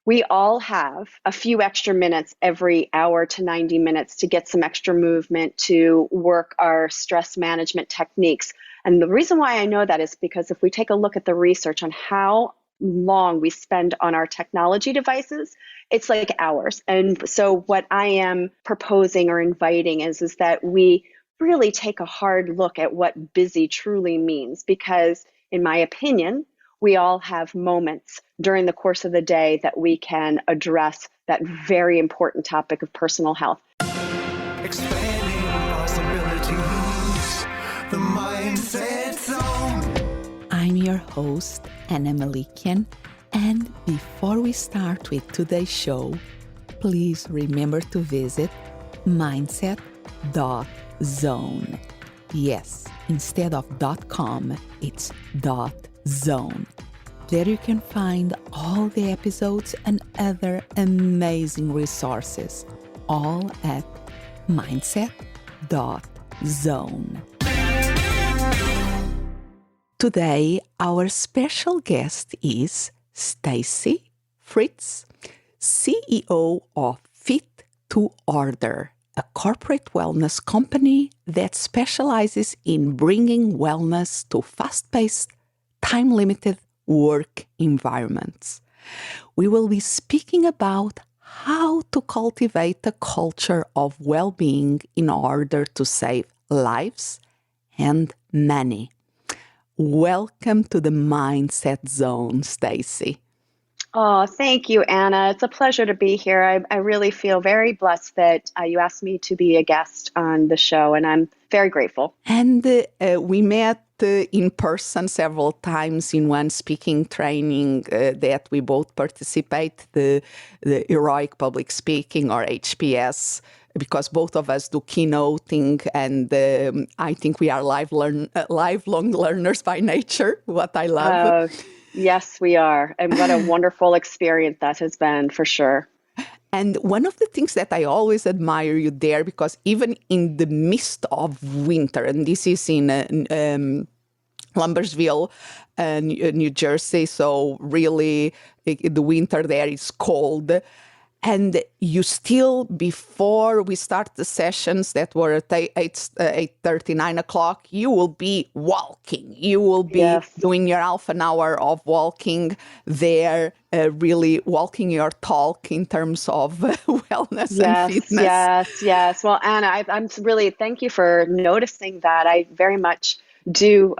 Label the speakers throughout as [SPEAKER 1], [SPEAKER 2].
[SPEAKER 1] we all have a few extra minutes every hour to 90 minutes to get some extra movement, to work our stress management techniques. And the reason why I know that is because if we take a look at the research on how long we spend on our technology devices, it's like hours. And so what I am proposing or inviting is that we really take a hard look at what busy truly means, because in my opinion, we all have moments during the course of the day that we can address that very important topic of personal health.
[SPEAKER 2] Expanding possibilities, the mindset zone.
[SPEAKER 3] I'm your host, Anna Melikian, and before we start with today's show, please remember to visit mindset.zone. Yes, instead of .com, it's .zone. There you can find all the episodes and other amazing resources, all at mindset.zone. Today, our special guest is Stacy Fritz, CEO of Fit to Order, a corporate wellness company that specializes in bringing wellness to fast-paced, time-limited work environments. We will be speaking about how to cultivate a culture of well-being in order to save lives and money. Welcome to the Mindset Zone, Stacy.
[SPEAKER 1] Oh, thank you, Anna. It's a pleasure to be here. I really feel very blessed that you asked me to be a guest on the show, and I'm very grateful.
[SPEAKER 3] And we met in person several times in one speaking training that we both participate, the Heroic Public Speaking, or HPS, because both of us do keynoting, and I think we are lifelong learners by nature, what I love.
[SPEAKER 1] Yes, we are. And what a wonderful experience that has been, for sure.
[SPEAKER 3] And one of the things that I always admire you there, because even in the midst of winter, and this is in Lumbersville, New Jersey, so really the winter there is cold. And you still, before we start the sessions that were at 8:30, 9 o'clock, you will be walking. You will be doing your half an hour of walking there, really walking your talk in terms of wellness and fitness.
[SPEAKER 1] Yes. Well, Anna, I'm really, thank you for noticing that. I very much do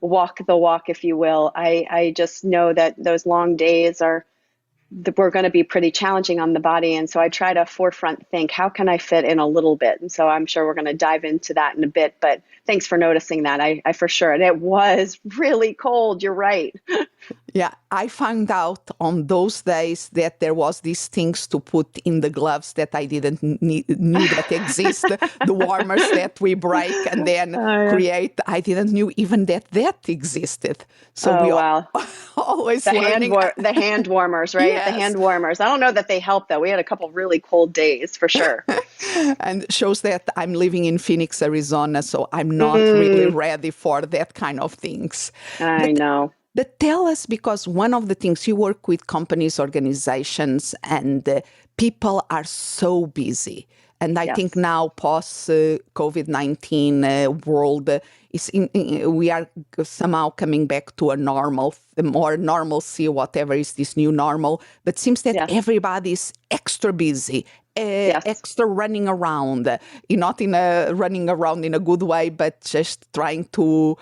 [SPEAKER 1] walk the walk, if you will. I just know that those long days we're going to be pretty challenging on the body. And so I try to forefront think, how can I fit in a little bit? And so I'm sure we're going to dive into that in a bit, but thanks for noticing that. I for sure. And it was really cold. You're right.
[SPEAKER 3] Yeah, I found out on those days that there was these things to put in the gloves that I didn't knew that exist, the warmers that we break and then create. I didn't knew even that existed. So always learning.
[SPEAKER 1] The hand warmers, right?
[SPEAKER 3] Yes.
[SPEAKER 1] The hand warmers. I don't know that they help, though. We had a couple really cold days, for sure.
[SPEAKER 3] And shows that I'm living in Phoenix, Arizona, so I'm not really ready for that kind of things.
[SPEAKER 1] I know.
[SPEAKER 3] But tell us, because one of the things you work with companies, organizations, and people are so busy. And I think now post-COVID-19 world, we are somehow coming back to a more normalcy, whatever is this new normal. But seems that everybody is extra busy. Extra running around, not in running around in a good way, but just trying to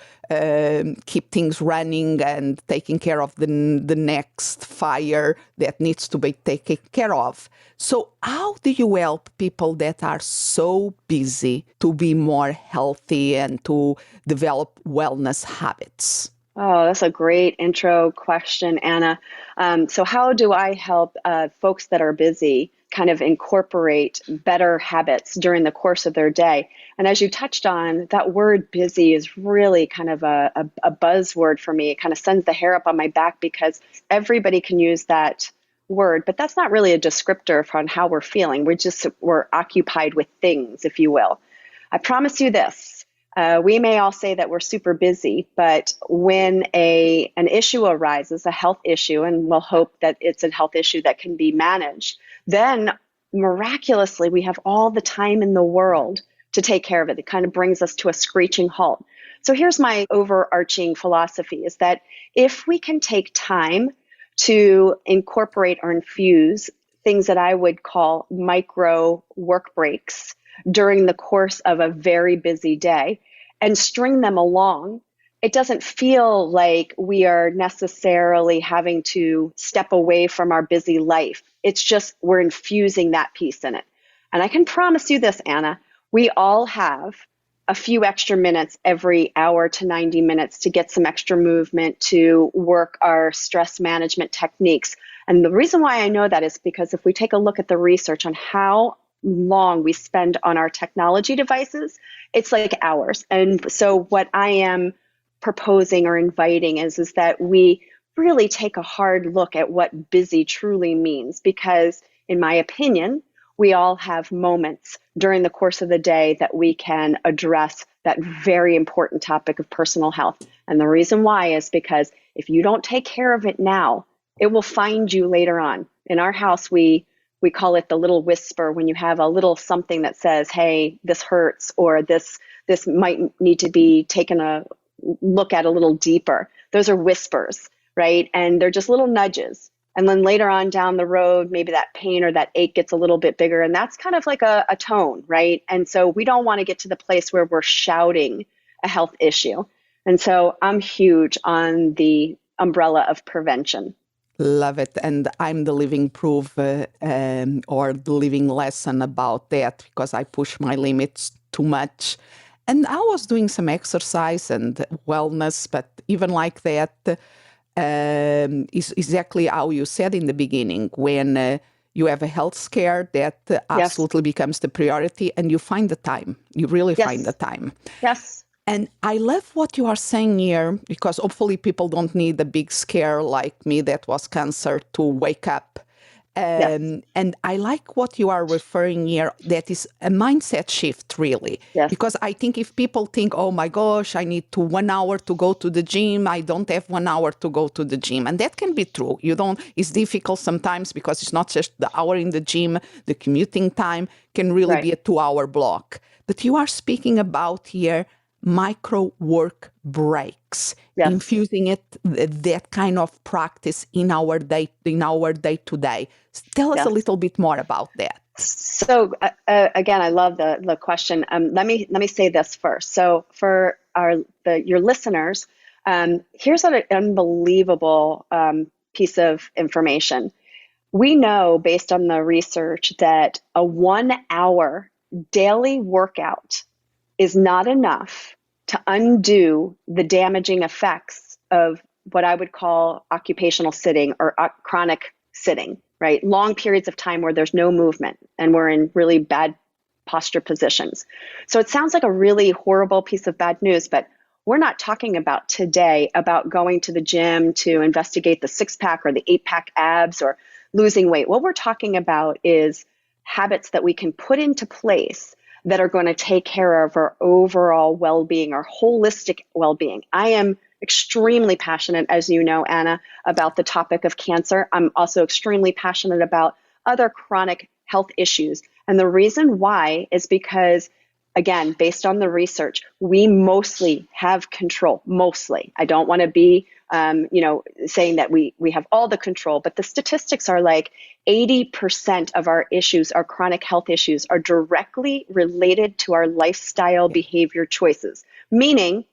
[SPEAKER 3] keep things running and taking care of the next fire that needs to be taken care of. So how do you help people that are so busy to be more healthy and to develop wellness habits?
[SPEAKER 1] Oh, that's a great intro question, Anna. So how do I help folks that are busy kind of incorporate better habits during the course of their day? And as you touched on, that word busy is really kind of a buzzword for me. It kind of sends the hair up on my back because everybody can use that word, but that's not really a descriptor on how we're feeling. We're occupied with things, if you will. I promise you this. We may all say that we're super busy, but when an issue arises, a health issue, and we'll hope that it's a health issue that can be managed, then miraculously we have all the time in the world to take care of it. It kind of brings us to a screeching halt. So here's my overarching philosophy is that if we can take time to incorporate or infuse things that I would call micro work breaks during the course of a very busy day and string them along, it doesn't feel like we are necessarily having to step away from our busy life. It's just we're infusing that piece in it. And I can promise you this, Anna, we all have a few extra minutes every hour to 90 minutes to get some extra movement, to work our stress management techniques. And the reason why I know that is because if we take a look at the research on how long we spend on our technology devices, it's like hours. And so what I am proposing or inviting is that we really take a hard look at what busy truly means, because in my opinion, we all have moments during the course of the day that we can address that very important topic of personal health. And the reason why is because if you don't take care of it now, it will find you later on. In our house, we call it the little whisper, when you have a little something that says, hey, this hurts, or this might need to be taken a look at a little deeper. Those are whispers, right? And they're just little nudges. And then later on down the road, maybe that pain or that ache gets a little bit bigger. And that's kind of like a tone, right? And so we don't want to get to the place where we're shouting a health issue. And so I'm huge on the umbrella of prevention.
[SPEAKER 3] Love it. And I'm the living proof or the living lesson about that, because I push my limits too much. And I was doing some exercise and wellness, but even like that, is exactly how you said in the beginning, when you have a health scare that absolutely becomes the priority, and you find the time. You really find the time.
[SPEAKER 1] Yes.
[SPEAKER 3] And I love what you are saying here, because hopefully people don't need a big scare like me that was cancer to wake up. And I like what you are referring here, that is a mindset shift, really.
[SPEAKER 1] Yes.
[SPEAKER 3] Because I think if people think, oh my gosh, I need 1 hour to go to the gym, I don't have 1 hour to go to the gym. And that can be true. It's difficult sometimes because it's not just the hour in the gym, the commuting time can really be a 2-hour block. But you are speaking about here micro work breaks, infusing that kind of practice in our day to day. Tell us a little bit more about that.
[SPEAKER 1] So again, I love the question. Let me say this first. So for your listeners, here's an unbelievable piece of information. We know, based on the research, that a 1-hour daily workout is not enough to undo the damaging effects of what I would call occupational sitting or chronic sitting, right? Long periods of time where there's no movement and we're in really bad posture positions. So it sounds like a really horrible piece of bad news, but we're not talking about today about going to the gym to investigate the 6-pack or the 8-pack abs or losing weight. What we're talking about is habits that we can put into place that are going to take care of our overall well-being, our holistic well-being. I am extremely passionate, as you know, Anna, about the topic of cancer. I'm also extremely passionate about other chronic health issues. And the reason why is because, again, based on the research, we mostly have control, mostly. I don't want to be, saying that we have all the control, but the statistics are like 80% of our issues, our chronic health issues, are directly related to our lifestyle behavior choices, meaning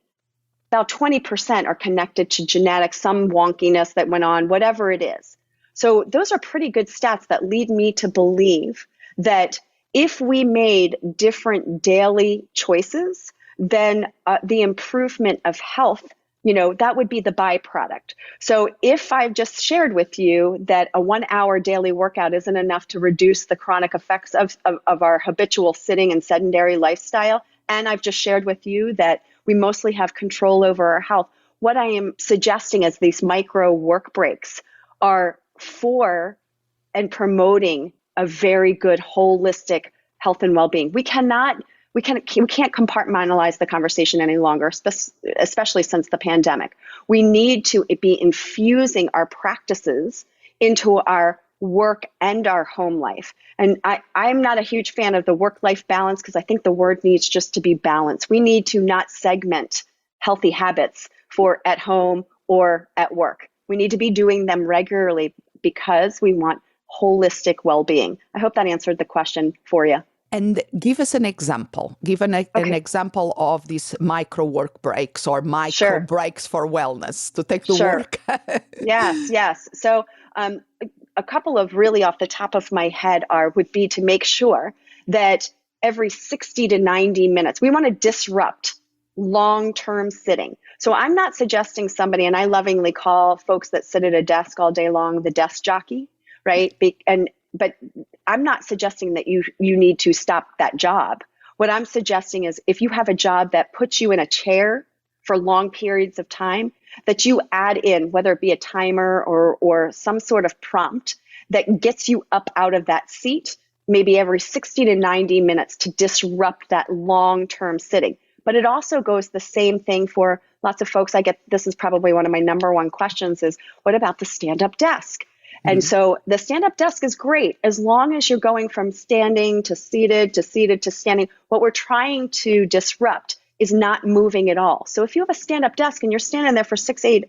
[SPEAKER 1] about 20% are connected to genetics, some wonkiness that went on, whatever it is. So those are pretty good stats that lead me to believe that if we made different daily choices, then the improvement of health, that would be the byproduct. So if I've just shared with you that a 1-hour daily workout isn't enough to reduce the chronic effects of our habitual sitting and sedentary lifestyle, and I've just shared with you that we mostly have control over our health, what I am suggesting is these micro work breaks are for and promoting a very good holistic health and well-being. We we can't compartmentalize the conversation any longer, especially since the pandemic. We need to be infusing our practices into our work and our home life. And I'm not a huge fan of the work-life balance, because I think the word needs just to be balance. We need to not segment healthy habits for at home or at work. We need to be doing them regularly because we want holistic well-being. I hope that answered the question for you.
[SPEAKER 3] And give us an example. Give an example of these micro work breaks or micro breaks for wellness to take the work.
[SPEAKER 1] Yes. So a couple of really off the top of my head would be to make sure that every 60 to 90 minutes, we want to disrupt long-term sitting. So I'm not suggesting somebody, and I lovingly call folks that sit at a desk all day long the desk jockey, right? But I'm not suggesting that you need to stop that job. What I'm suggesting is, if you have a job that puts you in a chair for long periods of time, that you add in, whether it be a timer or some sort of prompt that gets you up out of that seat, maybe every 60 to 90 minutes, to disrupt that long-term sitting. But it also goes the same thing for lots of folks. I get, this is probably one of my number one questions, is what about the stand-up desk? And so the stand-up desk is great as long as you're going from standing to seated to seated to standing. What we're trying to disrupt is not moving at all. So if you have a stand-up desk and you're standing there for 7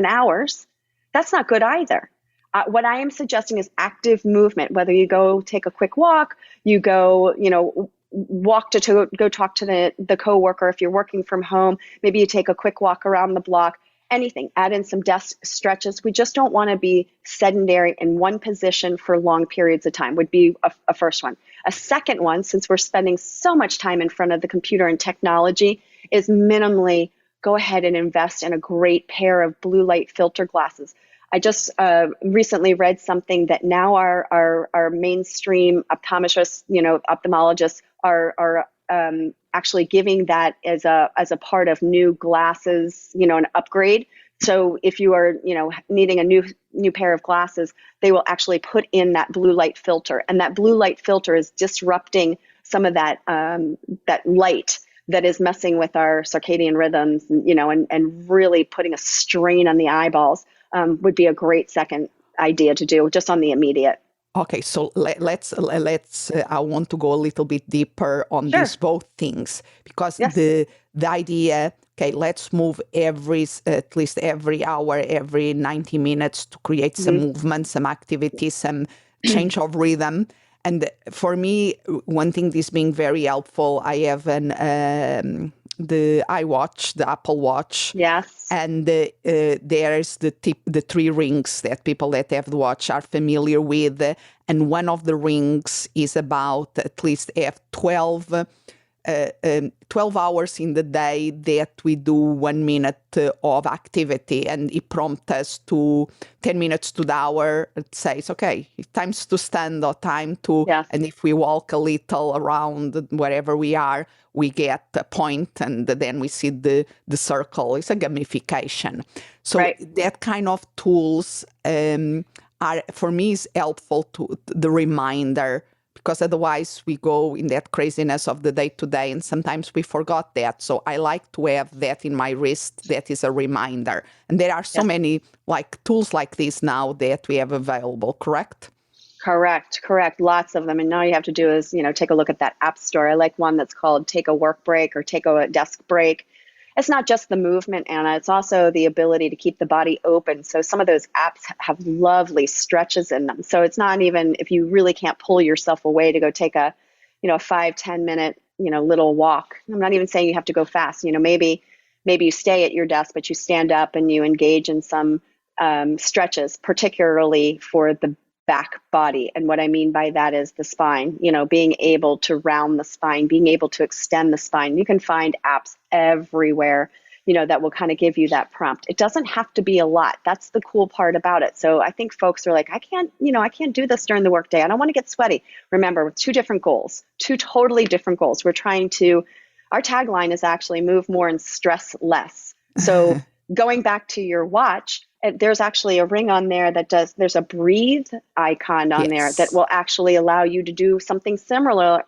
[SPEAKER 1] hours, that's not good either. What I am suggesting is active movement, whether you go take a quick walk, you go, walk to go talk to the coworker. If you're working from home, maybe you take a quick walk around the block. Anything, add in some desk stretches. We just don't want to be sedentary in one position for long periods of time, would be a first one. A second one, since we're spending so much time in front of the computer and technology, is minimally go ahead and invest in a great pair of blue light filter glasses. I just recently read something that now our mainstream optometrists, ophthalmologists are actually giving that as a part of new glasses, an upgrade. So if you are, needing a new pair of glasses, they will actually put in that blue light filter, and that blue light filter is disrupting some of that light that is messing with our circadian rhythms, and really putting a strain on the eyeballs. Would be a great second idea to do just on the immediate.
[SPEAKER 3] Okay, so let's. I want to go a little bit deeper on these both things, because the idea. Okay, let's move at least every hour, every 90 minutes to create some movement, some activity, some change of rhythm. And for me, one thing is being very helpful. I have the iWatch, the Apple Watch.
[SPEAKER 1] Yes.
[SPEAKER 3] And there is the 3 rings that people that have the watch are familiar with. And one of the rings is about at least 12 hours in the day that we do 1 minute of activity, and it prompts us to 10 minutes to the hour. It says, okay, it's time to stand or time to, and if we walk a little around wherever we are, we get a point, and then we see the circle. It's a gamification. So that kind of tools are, for me, is helpful to the reminder, because otherwise we go in that craziness of the day-to-day, and sometimes we forgot that. So I like to have that in my wrist. That is a reminder. And there are so many tools like this now that we have available, correct?
[SPEAKER 1] Correct. Lots of them. And all you have to do is, take a look at that app store. I like one that's called Take a Work Break or Take a Desk Break. It's not just the movement, Anna. It's also the ability to keep the body open. So some of those apps have lovely stretches in them. So it's not even, if you really can't pull yourself away to go take a, 5-10 minute, little walk. I'm not even saying you have to go fast. Maybe you stay at your desk, but you stand up and you engage in some stretches, particularly for the back body. And what I mean by that is the spine, being able to round the spine, being able to extend the spine. You can find apps everywhere, that will kind of give you that prompt. It doesn't have to be a lot. That's the cool part about it. So I think folks are like, I can't do this during the workday. I don't want to get sweaty. Remember, with 2 different goals, 2 totally different goals. Our tagline is actually move more and stress less. So going back to your watch, there's actually a ring on there there's a breathe icon on there that
[SPEAKER 3] Yes.
[SPEAKER 1] will actually allow you to do something similar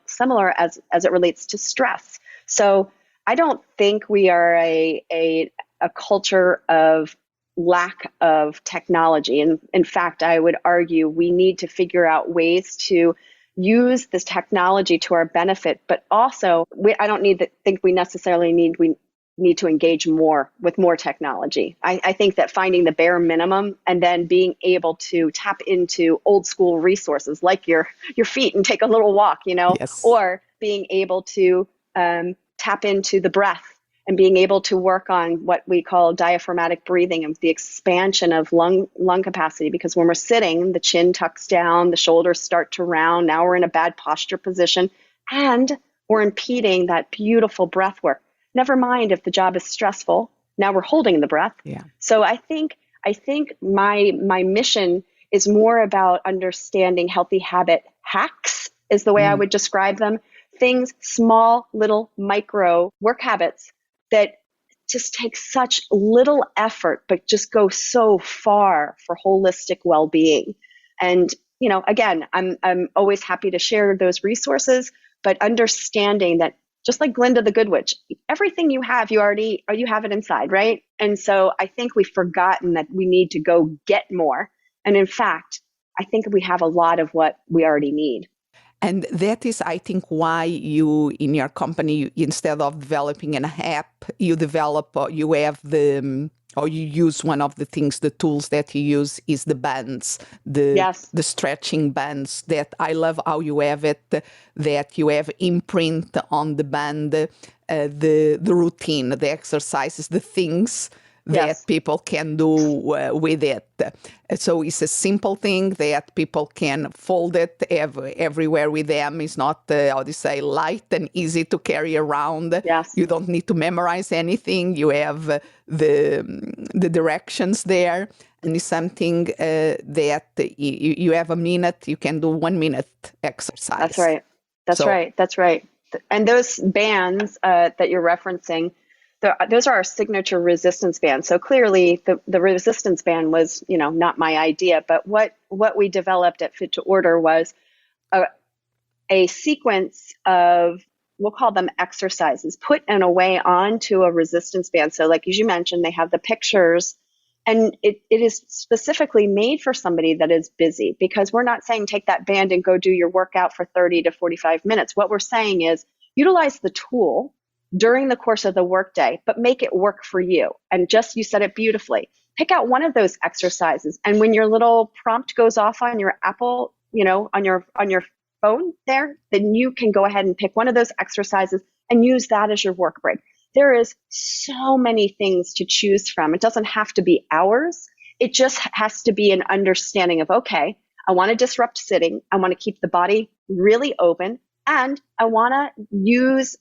[SPEAKER 1] as it relates to stress. So I don't think we are a culture of lack of technology. And in fact, I would argue we need to figure out ways to use this technology to our benefit, but also I don't think we necessarily need to engage more with more technology. I think that finding the bare minimum and then being able to tap into old school resources like your feet and take a little walk,
[SPEAKER 3] Yes.
[SPEAKER 1] or being able to tap into the breath and being able to work on what we call diaphragmatic breathing and the expansion of lung capacity. Because when we're sitting, the chin tucks down, the shoulders start to round. Now we're in a bad posture position, and we're impeding that beautiful breath work. Never mind if the job is stressful. Now we're holding the breath.
[SPEAKER 3] Yeah.
[SPEAKER 1] So I think my mission is more about understanding healthy habit hacks is the way I would describe them. Things, small, little, micro work habits that just take such little effort, but just go so far for holistic well-being. And, again, I'm always happy to share those resources, but understanding that just like Glinda the Good Witch, everything you have, you have it inside, right? And so I think we've forgotten that we need to go get more. And in fact, I think we have a lot of what we already need.
[SPEAKER 3] And that is, I think, why you, in your company, instead of developing an app, you develop, or you have or you use one of the tools that you use is the bands, the
[SPEAKER 1] Yes.
[SPEAKER 3] stretching bands. That I love how you have it, that you have imprint on the band, the routine, the exercises, the things that people can do with it. So it's a simple thing that people can fold it everywhere with them. It's not, light and easy to carry around.
[SPEAKER 1] Yes.
[SPEAKER 3] You don't need to memorize anything. You have the directions there. And it's something that you have a minute, you can do 1 minute exercise.
[SPEAKER 1] That's right. That's right. And those bands that you're referencing, those are our signature resistance bands. So clearly the resistance band was, not my idea, but what we developed at Fit to Order was a sequence of, we'll call them exercises, put in a way onto a resistance band. So like, as you mentioned, they have the pictures, and it is specifically made for somebody that is busy, because we're not saying take that band and go do your workout for 30 to 45 minutes. What we're saying is utilize the tool during the course of the workday, but make it work for you. And you said it beautifully. Pick out one of those exercises, and when your little prompt goes off on your Apple, on your phone there, then you can go ahead and pick one of those exercises and use that as your work break. There is so many things to choose from. It doesn't have to be hours. It just has to be an understanding of, okay, I want to disrupt sitting. I want to keep the body really open. And I want to use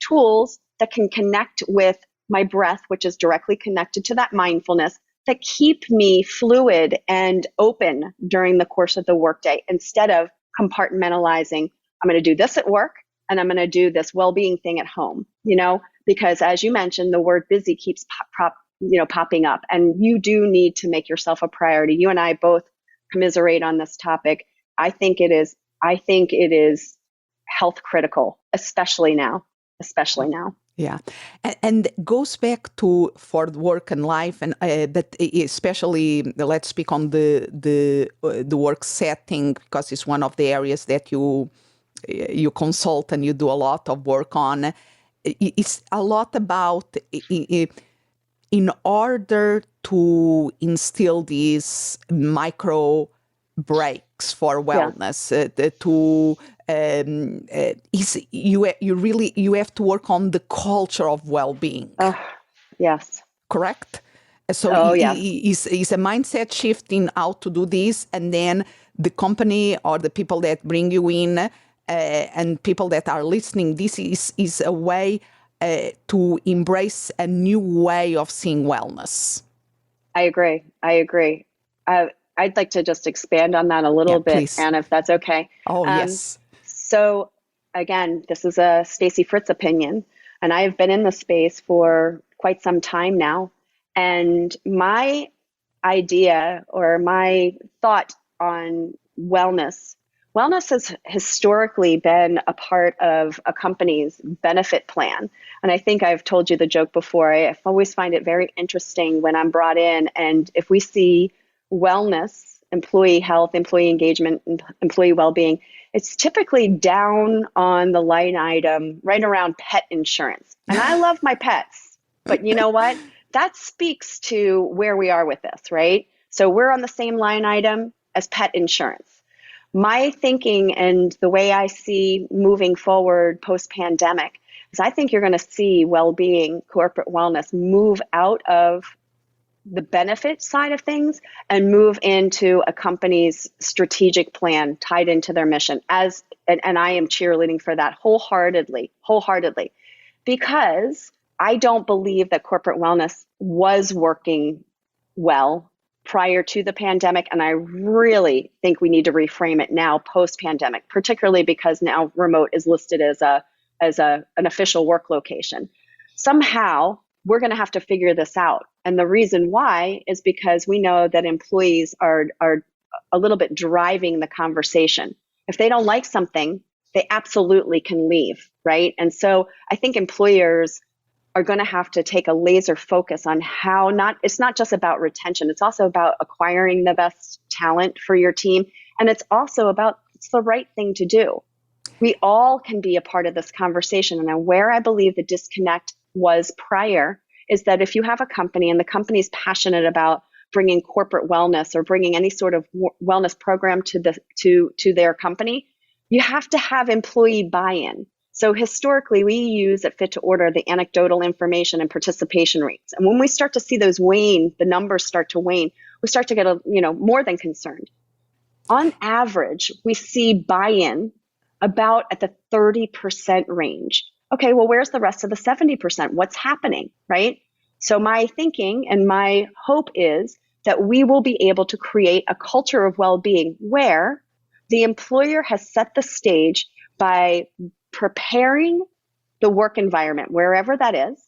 [SPEAKER 1] tools that can connect with my breath, which is directly connected to that mindfulness, that keep me fluid and open during the course of the workday, instead of compartmentalizing. I'm going to do this at work, and I'm going to do this well-being thing at home, because as you mentioned, the word busy keeps popping up, and you do need to make yourself a priority. You and I both commiserate on this topic. I think it is health critical, especially now.
[SPEAKER 3] Yeah, and goes back to for work and life, and but especially let's speak on the work setting, because it's one of the areas that you consult and you do a lot of work on. It's a lot about in order to instill these micro breaks for wellness, you have to work on the culture of well-being.
[SPEAKER 1] Yes.
[SPEAKER 3] Correct? So it's a mindset shift in how to do this, and then the company or the people that bring you in and people that are listening, this is a way to embrace a new way of seeing wellness.
[SPEAKER 1] I agree. I'd like to just expand on that a little bit,
[SPEAKER 3] please.
[SPEAKER 1] Anna, if that's okay.
[SPEAKER 3] Oh, yes.
[SPEAKER 1] So again, this is a Stacy Fritz opinion, and I have been in the space for quite some time now. And my idea or my thought on wellness. Wellness has historically been a part of a company's benefit plan. And I think I've told you the joke before. I always find it very interesting when I'm brought in, and if we see wellness, employee health, employee engagement, employee well-being, it's typically down on the line item right around pet insurance. And I love my pets, but you know what? That speaks to where we are with this, right? So we're on the same line item as pet insurance. My thinking and the way I see moving forward post-pandemic is I think you're going to see well-being, corporate wellness move out of the benefit side of things and move into a company's strategic plan tied into their mission, and I am cheerleading for that wholeheartedly, because I don't believe that corporate wellness was working well prior to the pandemic, and I really think we need to reframe it now post-pandemic, particularly because now remote is listed as an official work location. Somehow we're going to have to figure this out. And the reason why is because we know that employees are a little bit driving the conversation. If they don't like something, they absolutely can leave, right? And so I think employers are going to have to take a laser focus on how it's not just about retention. It's also about acquiring the best talent for your team. And it's also about, it's the right thing to do. We all can be a part of this conversation. And where I believe the disconnect was prior is that if you have a company and the company is passionate about bringing corporate wellness or bringing any sort of wellness program to their company, you have to have employee buy-in. So historically, we use at Fit to Order the anecdotal information and participation rates. And when we start to see those wane, the numbers start to wane, we start to get more than concerned. On average, we see buy-in about at the 30% range. Okay, well, where's the rest of the 70%? What's happening, right? So my thinking and my hope is that we will be able to create a culture of well-being where the employer has set the stage by preparing the work environment, wherever that is,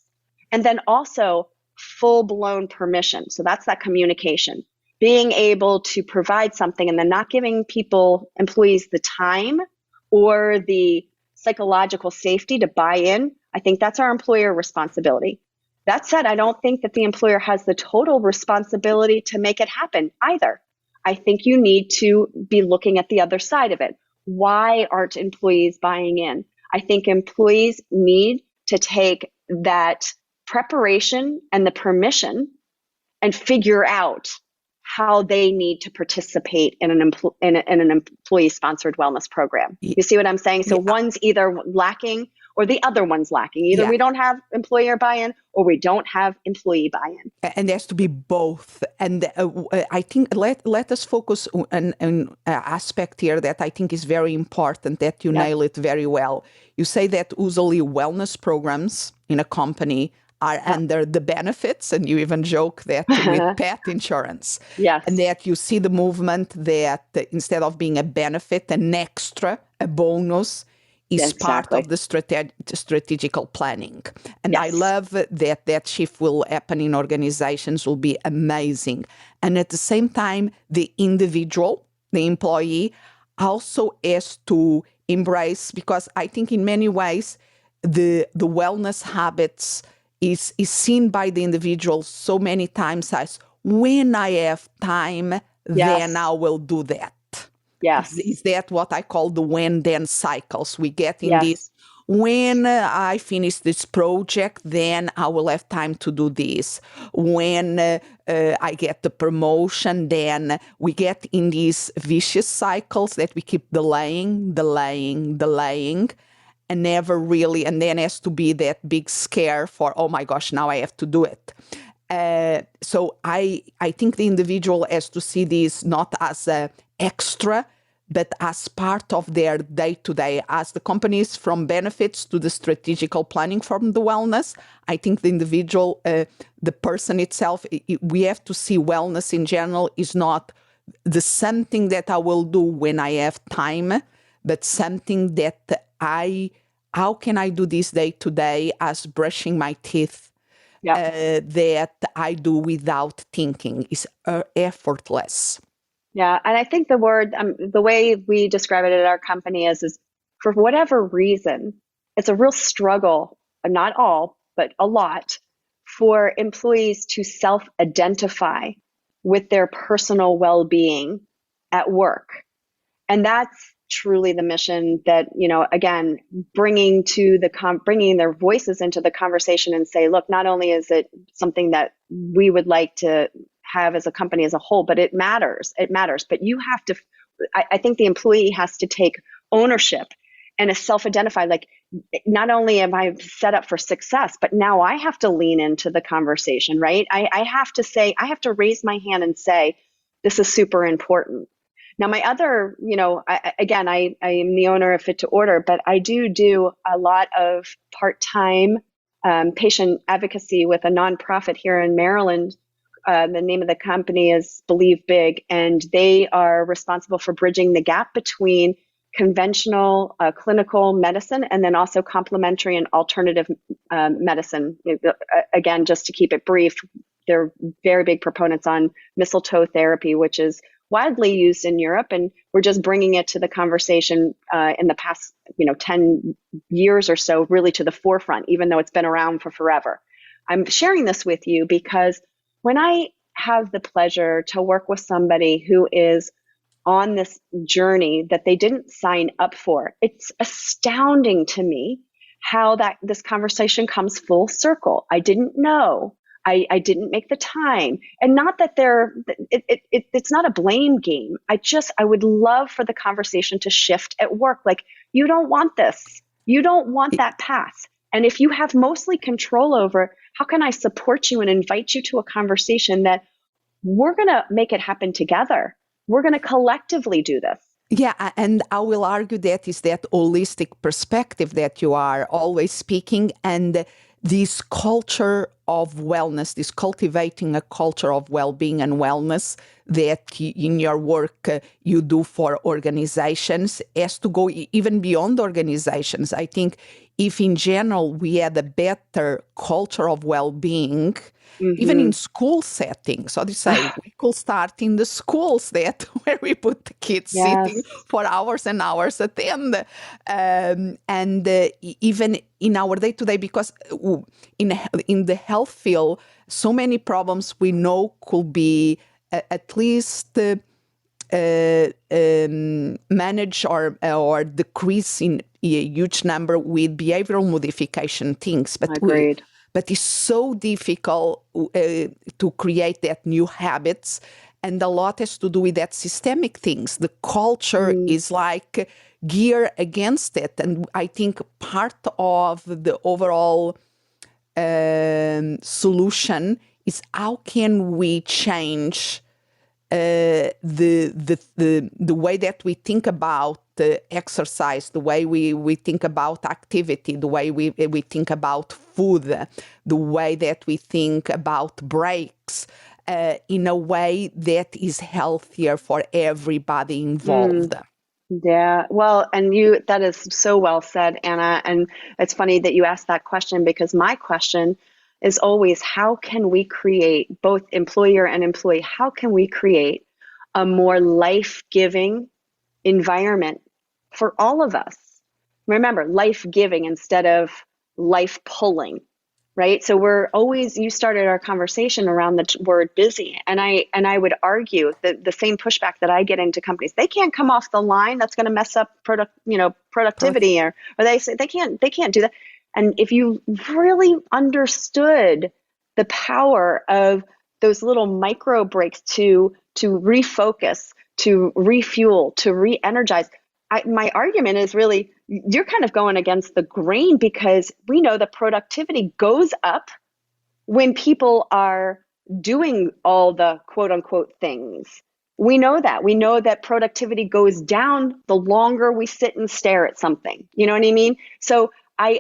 [SPEAKER 1] and then also full-blown permission. So that's that communication, being able to provide something and then not giving employees the time or the psychological safety to buy in. I think that's our employer responsibility. That said, I don't think that the employer has the total responsibility to make it happen either. I think you need to be looking at the other side of it. Why aren't employees buying in? I think employees need to take that preparation and the permission and figure out how they need to participate in an employee-sponsored wellness program. You see what I'm saying? So one's either lacking or the other one's lacking. Either we don't have employer buy-in or we don't have employee buy-in.
[SPEAKER 3] And there has to be both. And I think let us focus on an aspect here that I think is very important, that you nail it very well. You say that usually wellness programs in a company are under the benefits, and you even joke that with pet insurance.
[SPEAKER 1] Yes.
[SPEAKER 3] And that you see the movement that instead of being a benefit, an extra, a bonus, is part of the strategical planning. And I love that shift will happen in organizations, will be amazing. And at the same time, the individual, the employee, also has to embrace, because I think in many ways, the wellness habits is seen by the individual so many times as, when I have time, then I will do that.
[SPEAKER 1] Yes.
[SPEAKER 3] Is that what I call the when-then cycles? We get in this, when I finish this project, then I will have time to do this. When I get the promotion, then we get in these vicious cycles that we keep delaying, and never really, and then has to be that big scare for, oh my gosh, now I have to do it. So I think the individual has to see this not as an extra, but as part of their day-to-day, as the companies, from benefits to the strategical planning from the wellness. I think the individual, the person itself, we have to see wellness in general is not the something that I will do when I have time, but something that how can I do this day to day, as brushing my teeth,
[SPEAKER 1] Yeah.
[SPEAKER 3] that I do without thinking. It's effortless.
[SPEAKER 1] Yeah. And I think the way we describe it at our company is for whatever reason, it's a real struggle, not all, but a lot, for employees to self-identify with their personal well-being at work. And that's truly the mission that, again, bringing their voices into the conversation and say, look, not only is it something that we would like to have as a company as a whole, but it matters. But you have to, I think the employee has to take ownership and self-identify, like, not only am I set up for success, but now I have to lean into the conversation, right? I have to raise my hand and say, this is super important. Now, my other, I am the owner of Fit to Order, but I do a lot of part-time patient advocacy with a nonprofit here in Maryland. The name of the company is Believe Big, and they are responsible for bridging the gap between conventional clinical medicine and then also complementary and alternative medicine. Again, just to keep it brief, they're very big proponents on mistletoe therapy, which is widely used in Europe, and we're just bringing it to the conversation in the past 10 years or so, really to the forefront, even though it's been around for forever. I'm sharing this with you because when I have the pleasure to work with somebody who is on this journey that they didn't sign up for, it's astounding to me how this conversation comes full circle. I didn't know. I didn't make the time, and not that it's not a blame game. I would love for the conversation to shift at work. Like, you don't want this. You don't want that path. And if you have mostly control over, how can I support you and invite you to a conversation that we're going to make it happen together? We're going to collectively do this.
[SPEAKER 3] Yeah, and I will argue that is that holistic perspective that you are always speaking, and this culture of wellness, this cultivating a culture of well-being and wellness that in your work you do for organizations has to go even beyond organizations. I think if in general we had a better culture of well-being, even in school settings, so to say, we could start in the schools where we put the kids sitting for hours and hours at the end. And even in our day-to-day, because in the health field, so many problems we know could be at least manage or decrease in a huge number with behavioral modification things. But
[SPEAKER 1] Agreed.
[SPEAKER 3] But it's so difficult to create that new habits. And a lot has to do with that systemic things. The culture is like gear against it. And I think part of the overall solution is how can we change the way that we think about exercise, the way we think about activity, the way we think about food, the way that we think about breaks, in a way that is healthier for everybody involved.
[SPEAKER 1] Yeah, well, and that is so well said, Anna. And it's funny that you asked that question, because my question is always, how can we create, both employer and employee, how can we create a more life-giving environment for all of us? Remember, life-giving instead of life-pulling, right? So you started our conversation around the word busy. And I would argue that the same pushback that I get into companies, they can't come off the line. That's going to mess up productivity, or they say they can't do that. And if you really understood the power of those little micro breaks to refocus, to refuel, to re-energize, my argument is really, you're kind of going against the grain, because we know that productivity goes up when people are doing all the quote unquote things. We know that productivity goes down the longer we sit and stare at something. You know what I mean? So I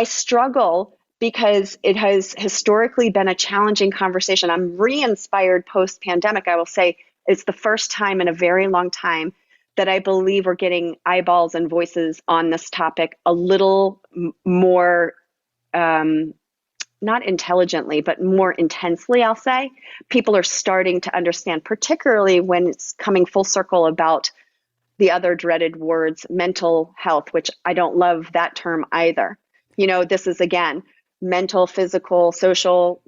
[SPEAKER 1] struggle, because it has historically been a challenging conversation. I'm re-inspired post-pandemic. I will say it's the first time in a very long time that I believe we're getting eyeballs and voices on this topic a little more not intelligently, but more intensely, I'll say, people are starting to understand, particularly when it's coming full circle about the other dreaded words, mental health, which I don't love that term either. This is, again, mental, physical, social,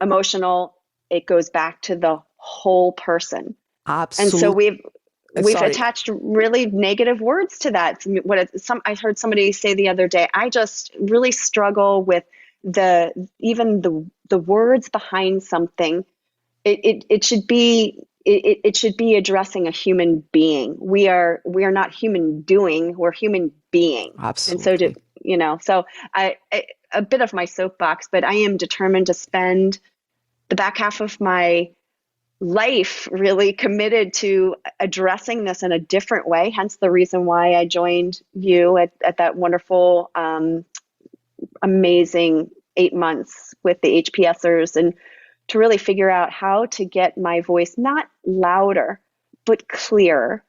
[SPEAKER 1] emotional. It goes back to the whole person. And so
[SPEAKER 3] Absolutely.
[SPEAKER 1] we've attached really negative words to that. I heard somebody say the other day, I just really struggle with the words behind something. It should be addressing a human being. We are not human doing, we're human being.
[SPEAKER 3] Absolutely.
[SPEAKER 1] And so a bit of my soapbox, but I am determined to spend the back half of my life really committed to addressing this in a different way. Hence the reason why I joined you at that wonderful, amazing 8 months with the HPSers, and to really figure out how to get my voice not louder, but clearer.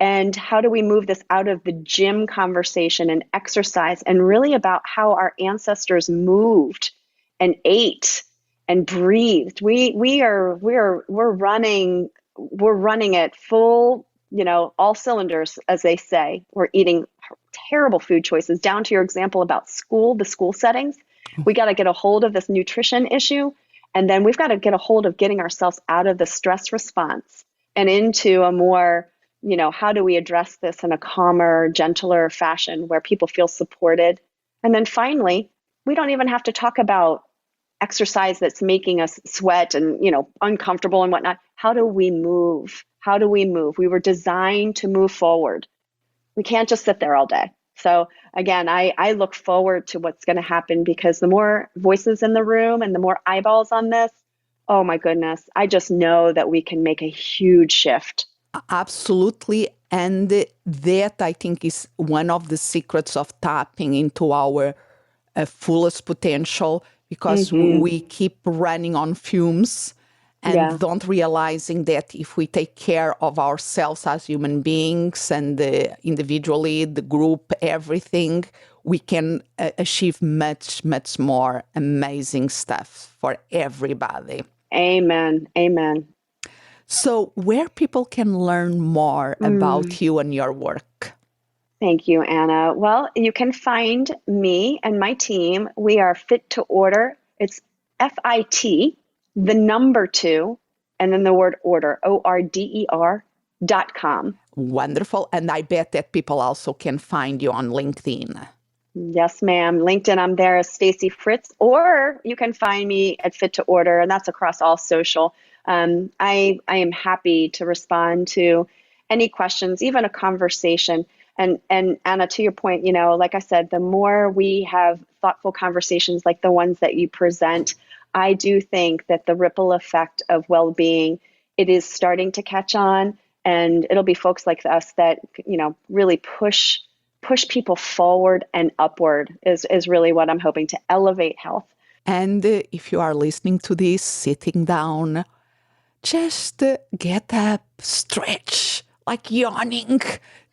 [SPEAKER 1] And how do we move this out of the gym conversation and exercise, and really about how our ancestors moved and ate and breathed. We're running at full, all cylinders, as they say. We're eating terrible food choices, down to your example about the school settings. We got to get a hold of this nutrition issue, and then we've got to get a hold of getting ourselves out of the stress response and into a more, how do we address this in a calmer, gentler fashion where people feel supported. And then finally, we don't even have to talk about exercise that's making us sweat and, uncomfortable and whatnot. How do we move? We were designed to move forward. We can't just sit there all day. So again, I look forward to what's going to happen, because the more voices in the room and the more eyeballs on this, oh my goodness, I just know that we can make a huge shift.
[SPEAKER 3] Absolutely. And that, I think, is one of the secrets of tapping into our fullest potential, because we keep running on fumes and don't realizing that if we take care of ourselves as human beings and individually, the group, everything, we can achieve much, much more amazing stuff for everybody.
[SPEAKER 1] Amen. Amen.
[SPEAKER 3] So where people can learn more about you and your work?
[SPEAKER 1] Thank you, Anna. Well, you can find me and my team. We are Fit to Order. It's FIT, the number 2, and then the word order, ORDER.com.
[SPEAKER 3] Wonderful. And I bet that people also can find you on LinkedIn.
[SPEAKER 1] Yes, ma'am. LinkedIn, I'm there as Stacy Fritz, or you can find me at Fit to Order, and that's across all social. I am happy to respond to any questions, even a conversation. And Anna, to your point, like I said, the more we have thoughtful conversations like the ones that you present, I do think that the ripple effect of well-being, it is starting to catch on, and it'll be folks like us that, really push people forward and upward is really what I'm hoping to elevate health.
[SPEAKER 3] And if you are listening to this, sitting down, just get up, stretch, like yawning.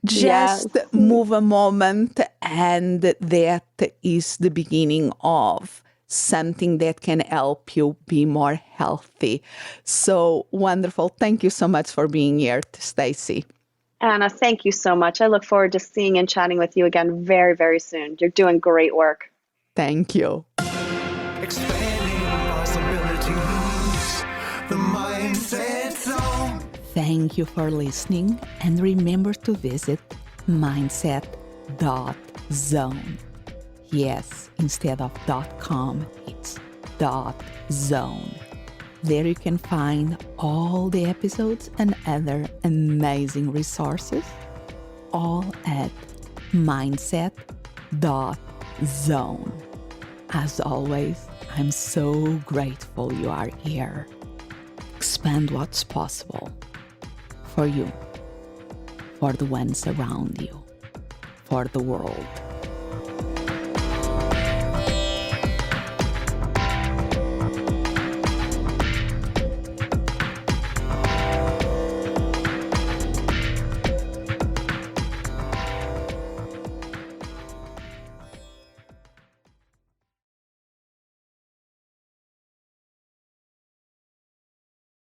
[SPEAKER 3] Just move a moment, and that is the beginning of something that can help you be more healthy. So wonderful. Thank you so much for being here, Stacy.
[SPEAKER 1] Anna, thank you so much. I look forward to seeing and chatting with you again very, very soon. You're doing great work.
[SPEAKER 3] Thank you.
[SPEAKER 2] Expanding possibilities, the mindset zone.
[SPEAKER 3] Thank you for listening, and remember to visit mindset.zone. Yes, instead of .com, it's .zone. There you can find all the episodes and other amazing resources, all at mindset.zone. As always, I'm so grateful you are here. Expand what's possible. For you, for the ones around you, for the world.